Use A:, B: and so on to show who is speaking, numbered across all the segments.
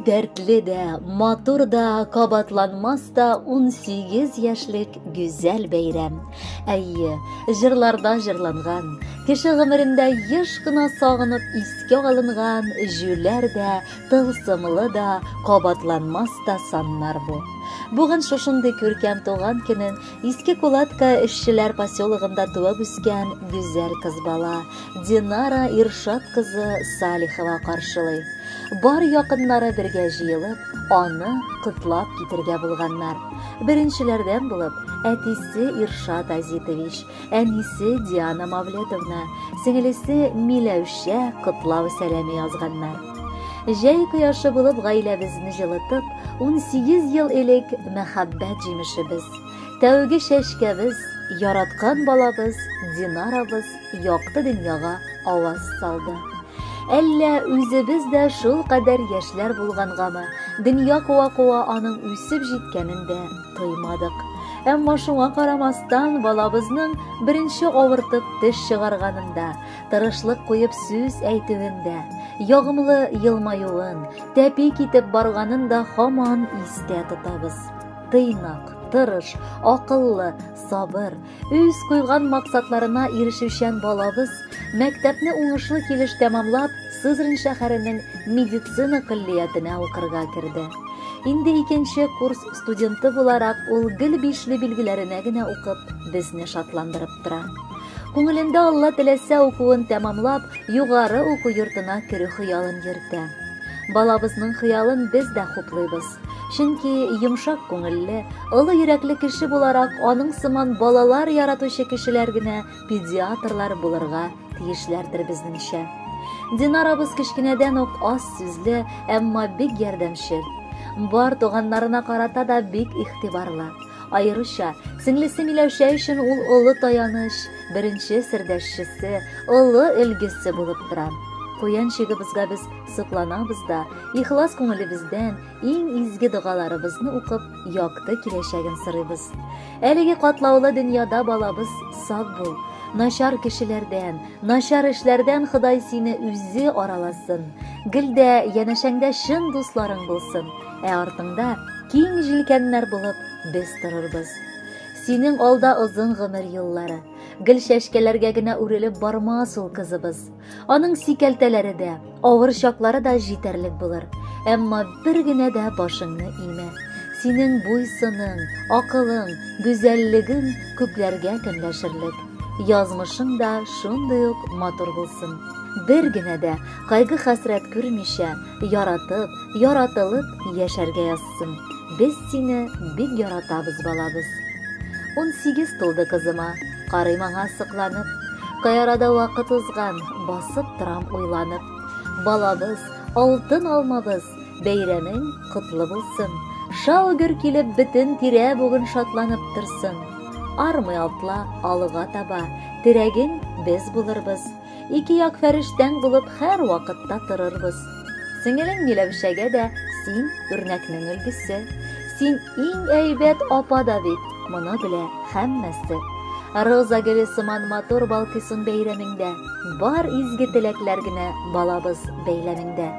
A: Дәртле дә, матур да, кабатланмас да 18 яшьлек гүзәл бәйрәм. Әйе, җырларда җырланган, кеше гомерендә еш кына сагынып искә алынган җүләр дә, тылсымлы да, кабатланмас да саннар бу. Бүген шушындый күркәм туган көнен Иске Кулатка эшчеләр поселогында туып үскән гүзәл кыз бала Динара Иршат кызы Салихова каршылый. Бар якыннары бергә җыелып, аны кытлап китергә булганнар. Беренчеләрдән булып, әтисе Иршат Азитович, әнисе Диана Мавлетовна, сеңелесе Миләүшә кытлау сәламе язганнар. Җәй кояшы булып гаиләбезне җылытып, 18 ел элек мәхәббәт җимешебез, тәүге шәшкәбез, яраткан балабыз, Динарабыз якты дөньяга аваз салды. Әллә үзебез дә шул кадәр яшьләр булгангамы, дөнья куа-куа аның үсеп җиткәнен дә тоймадык. Әмма шуңа карамастан балабызның беренче авыртып теш чыгарганында, тырышлык куеп сүз әйтүендә, ягымлы елмаюын, тәпи китеп барганын да һаман истә тотабыз. Тыйнак, тырыш, акыллы, сабыр, үз куйган максатларына ирешүчән балабыз мәктәпне уңышлы килеш тәмамлап, Сызрань шәһәренең медицина көллиятенә укырга керде. Инде икенче курс студенты буларак ул гел бишле билгеләренә генә укып, безне шатландырып тора. Күңелендә Алла теләсә укуын тәмамлап, югары уку йортына керү хыялын йөртә. Балабызның хыялын без дә хуплыйбыз. Чөнки йомшак күңелле, олы йөрәкле кеше буларак аның сыман балалар яратучы кешеләр генә педиатрлар булырга тиешләрдер безнеңчә. Динарабыз кечкенәдән үк аз сүзле, әмма бик ярдәмчел. Бар туганнарына карата да бик игътибарлы. Айрыша, сеңлесе Миләүшә өчен ул олы таяныч, беренче сердәшчесе, олы элгесе булып тора. Куян чигебезгә без сыкланабыз да, ихлас күңелебездән иң изге дугаларыбызны укып, якты киләчәген сорыйбыз. Әлеге катлаулы дөньяда балабыз сак бул. Начар кешеләрдән, начар эшләрдән Ходай сине үзе араласын. Гелдә янәшәңдә чын дусларың булсын. Артыңда киң җилкәннәр булып без торырбыз. Синең алда озын гомер еллары. Гел шәшкәләргә генә үрелеп бармас ул кызыбыз. Аның сикәлтәләре дә, авыр чаклары да җитәрлек булыр. Әмма бер генә дә башыңны имә. Синең буйсының, акылың, гүзәллегең күпләргә көнләшерлек. Язмышың да шундый ук матур булсын. Бер генә дә кайгы хәсрәт күрмичә, яратып, яратылып яшәргә язсын. Без сине бик яратабыз балабыз. 18 тулды кызыма, карыйм аңа сыкланып. Каярада вакыт узган, басып торам уйланып. Балабыз, алтын алмабыз, бәйрәмең котлы булсын. Шау-гөр килеп бөтен тирә бүген шатланып торсын. Армый атла алыга таба, терәгең без булырбыз. Ике як фәрештәң булып һәр вакытта торырбыз. Сеңелең Миләүшәгә дә син үрнәкнең өлгесе. Син иң әйбәт апа да бит, моны белә һәммәсе. Роза гөле сыман матур балкыйсың бәйрәмеңдә. Бар изге теләкләр генә балабыз бәйләмеңдә.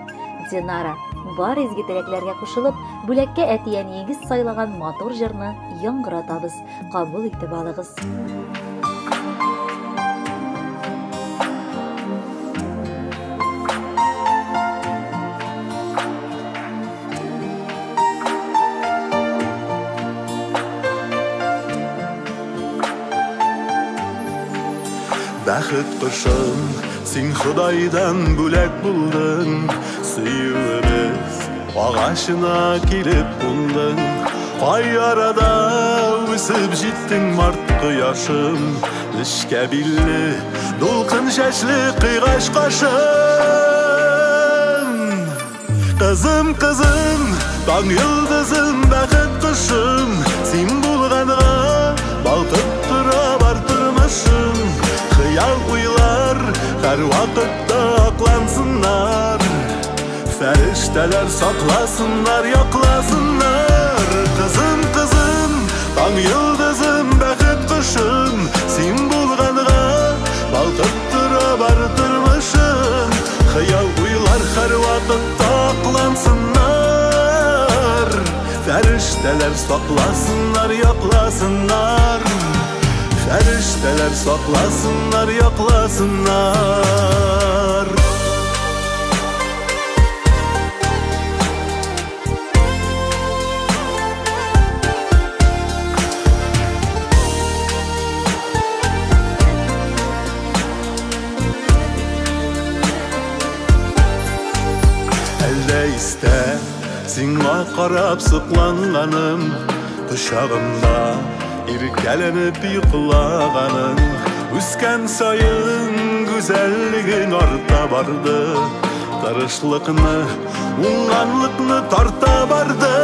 A: Динара, бар изге теләкләргә кушылып, бүләккә әтиәниегез сайлаган матур җырны яңгыратабыз. Кабул итеп алыгыз.
B: Бәхет кошым, син Худайдан бүләк булдың. Сөюебез агачына килеп кундың. Кай арада үсеп җиттең март кояшым. Нечкә билле, дулкын чәчле кыйгач кашым. Кызым, кызым, таң йолдызым, бәхет кошым. Син булганга балкып тора бар тормышым. Хыял уйлар һәр вакытта аклансыннар. Фәрештәләр сакласыннар, якласыннар. Кызым, кызым, таң йолдызым, бәхет кошым. Син булганга балкып тора бар тормышым. Хыял уйлар һәр вакытта аклансыннар. Fəriştələr saxlasınlar, yoxlasınlar. Fəriştələr saxlasınlar, yoxlasınlar. Əldə istə, singə qarab sıqlanğanım, qışağımda irkəlenip yıkılağanın. Üsken sayın güzelliğin arta bardı, darışlıkını, unganlıkını tarta bardı.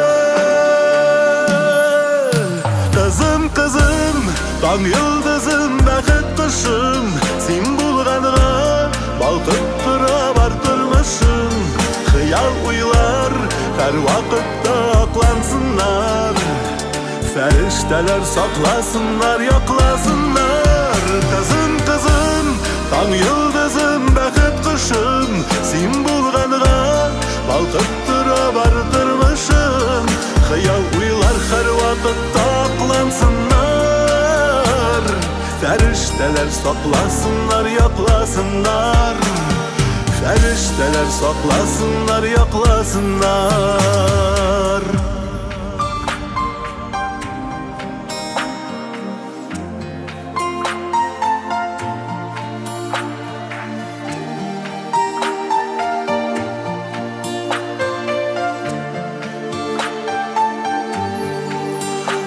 B: Kızım kızım, taң yıldızım, bәхет kuşum, sen bulğanığa balkıp tıra bartırmışım. Hıyal uylar her vakitte aklansınlar. Fəriştələr saxlasınlar, yoxlasınlar. Kızım kızım, taң yıldızım, bәхет kuşum, sen bulğanığa balkıp tıra bartırmışım. Hıyal uylar her vakitte aklansınlar. Fəriştələr saxlasınlar, yoxlasınlar. Fəriştələr saxlasınlar, yoxlasınlar.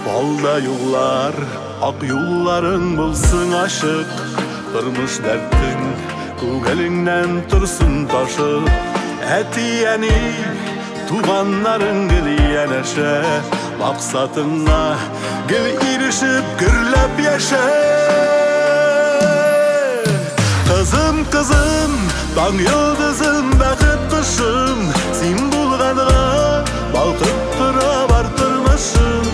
B: Balda yollar, ak yolların bulsun aşık. Durmuş dertin ko'nglingdan tursin toshib. Atiyani tuğanların gili yanaşa, maqsadına gil erişip gürlep yaşa. Kızım kızım, taң yıldızım, bәхет kuşum, sen bulğanığa balkıp tıra bartırmışım.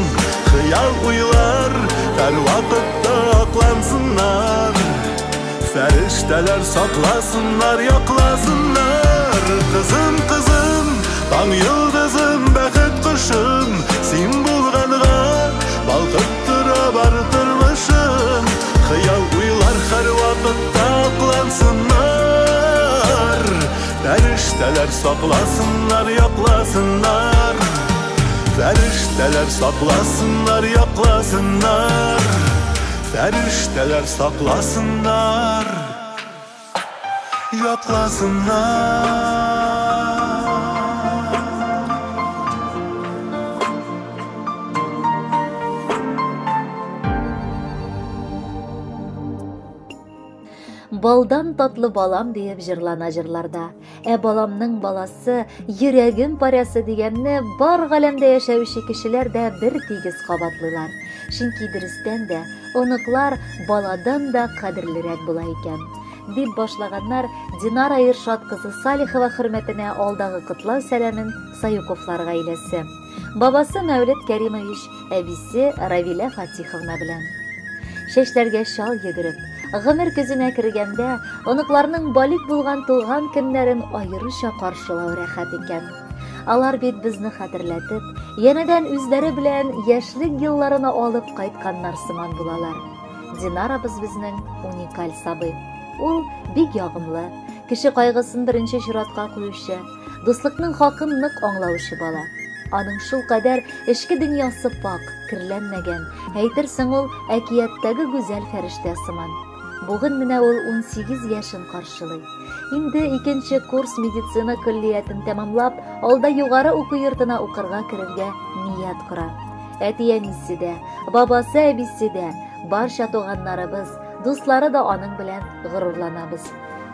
B: Hıyal uylar her vakitte aklansınlar. Fəriştələr saxlasınlar, yoxlasınlar. Kızım kızım, taң yıldızım, bәхет kuşum, sen bulğanığa balkıp tıra bartırmışım. Hıyal uylar her vakitte aklansınlar. Fəriştələr saxlasınlar, yoxlasınlar. Fəriştələr saxlasınlar, yoxlasınlar. Fəriştələr saxlasınlar, yoxlasınlar.
A: Baldan tatlı balam deyip jырлана jырларда. Balamның баласы, йөрәгем парасы дигәнне бар галәмдә яшәүче кешеләр дә бер тигез кабатлыйлар. Чөнки дөрестән дә оныклар баладан да кадерлерәк була икән. Дип башлаганнар Динара Иршат кызы Салихова хөрмәтенә алдагы котлау сәламен Саюковлар гаиләсе. Бабасы Мәүлид Кәримович, әбисе Равилә Фатиховна белән. Шәчләргә шал йөгереп, гомер көзенә кергәндә, оныкларның балик булган тулган көннәрен аеруча каршылау рәхәт икән. Алар бит безне хәтерләтеп, янәдән үзләре белән яшьлек елларына алып кайтканнар сыман булалар. Динарабыз безнең уникаль сабый. Ул бик ягымлы, кеше кайгысын беренче чиратка куючы, дуслыкның хакын нык аңлаучы бала. Аның шул кадәр эчке дөньясы пак, кирләнмәгән, әйтерсең ул әкияттәге гүзәл фәрештә сыман. Бүген менә ул 18 яшын каршылый. Инде 2нче курс медицина көллиятен тәмамлап, алда югары уку йортына укырга керергә ният кыра. Әти-әнисе дә, бабасы, әбисе дә, барча туганнарыбыз, дуслары да аның белән горурланабыз.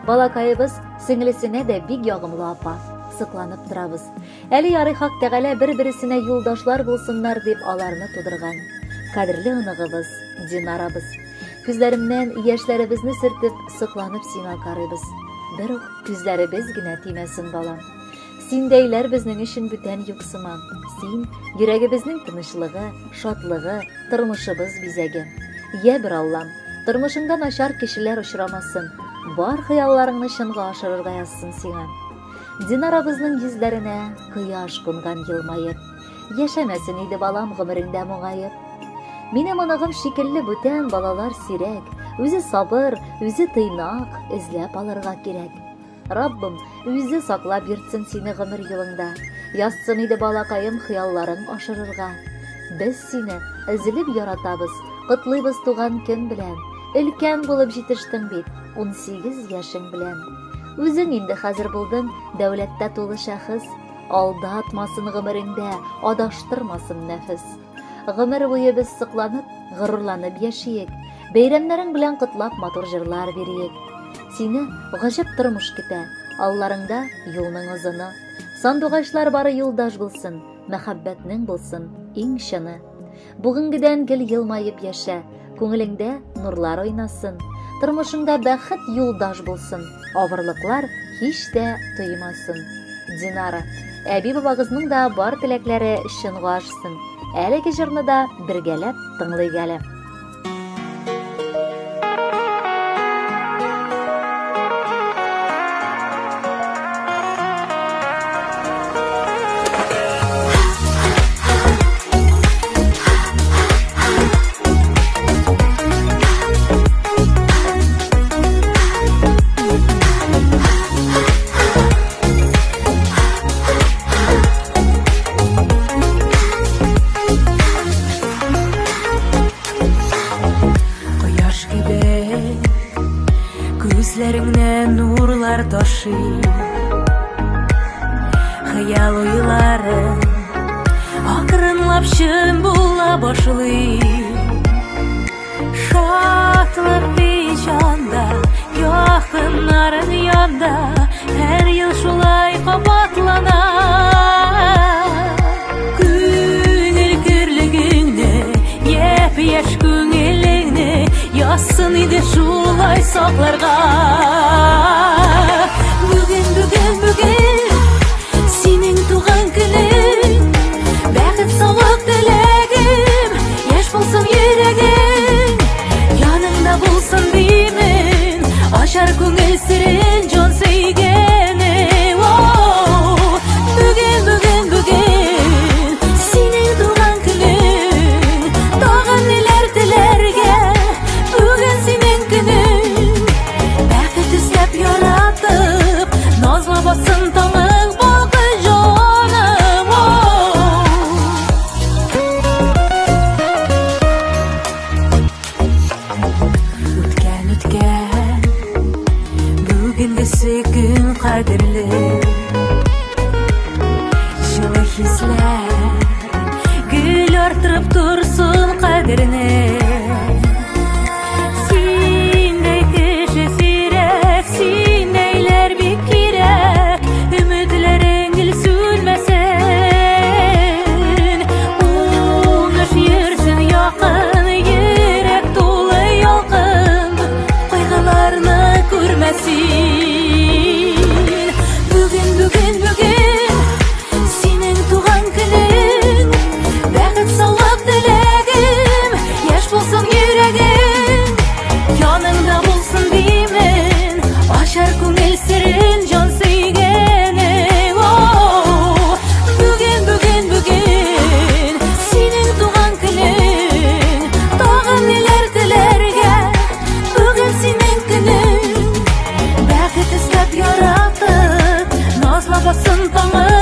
A: Балакайыбыз сеңлесенә дә бик ягымлы апа. Сыкланып торабыз. Әле ярый хак Тәгалә бер-берсенә юлдашлар булсыннар дип аларны тудырган. Кадерле оныгыбыз, Динарабыз. Күзләремнән яшьләребезне сөртеп, сыкланып сиңа карыйбыз. Бер үк күзләребез генә тимәсен, балам. Син дәйләр безнең өчен бүтән юксыман. Син йөрәгебезнең тынычлыгы, шатлыгы, тормышыбыз бизәге. Я бер Аллам, тормышыңда начар кешеләр очрамасын. Бар хыялларыңны чынга ашырырга язсын сиңа. Динарабызның йөзләренә кояш кунган елмаеп, яшәмәсен иде балам гомереңдә моңаеп. Минем анагым шикелле бүтән балалар сирәк, үзе сабыр, үзе тыйнак, эзләп алырга кирәк. Раббым, үзе саклап йөртсен сине гомер юлыңда, язсын иде балакаем хыялларың ашырырга. Без сине эзелеп яратабыз, котлыйбыз туган көн белән. Өлкән булып җитештең бит, 18 яшең белән. Үзең инде хәзер булдың дәүләттә тулы шәхес, алдатмасын гомереңдә, адаштырмасын нәфес. Гомер буе без сыкланып, горурланып яшиек, бәйрәмнәрең белән котлап матур җырлар бириек. Сине гаҗәп тормыш көтә, алларыңда юлның озыны. Сандугачлар бары юлдаш булсын, мәхәббәтнең булсын иң чыны. Бүгенгедән гел елмаеп яшә, күңелеңдә нурлар ойнасын. Тормышыңда бәхет юлдаш булсын, авырлыклар һич тә тоймасын. Динара, әби бабагызның да бар теләкләре чынга ашсын. Әлеге җырны да бергәләп тыңлыйк әле.
C: Күзләреңнән нурлар ташый, хыял уйларың акрынлап чын була башлый. Шатлык җанда, якыннарың янда, һәр ел шулай кабатлана. Күңел кирлегеңне, япь-яшь күңелеңне язсын иде шулай сакларга. Бүген синең туган көнең, бәхет саулык теләгем, яшь булсын йөрәгең, яныңда булсын димен, ачар күңел серен җан сөйгәне. Бүген синең туган көнең, тагын ниләр теләргә. Бүген синең көнең, бәхет эзләп яратып, назлы бассын таңың балкы җаным. Үткән, бүгенгесе көн кадерле, җылы хисләр гөл арттырып турсын кадерне. Бүген синең туган көнең, бәхет саулык теләгем, яшь булсын йөрәгең, яныңда булсын димен, ачар күңел серен җан сөйгәне. Бүген синең туган көнең, тагын ниләр теләргә. Бүген синең көнең, бәхет эзләп яратып, назлы бассын таңың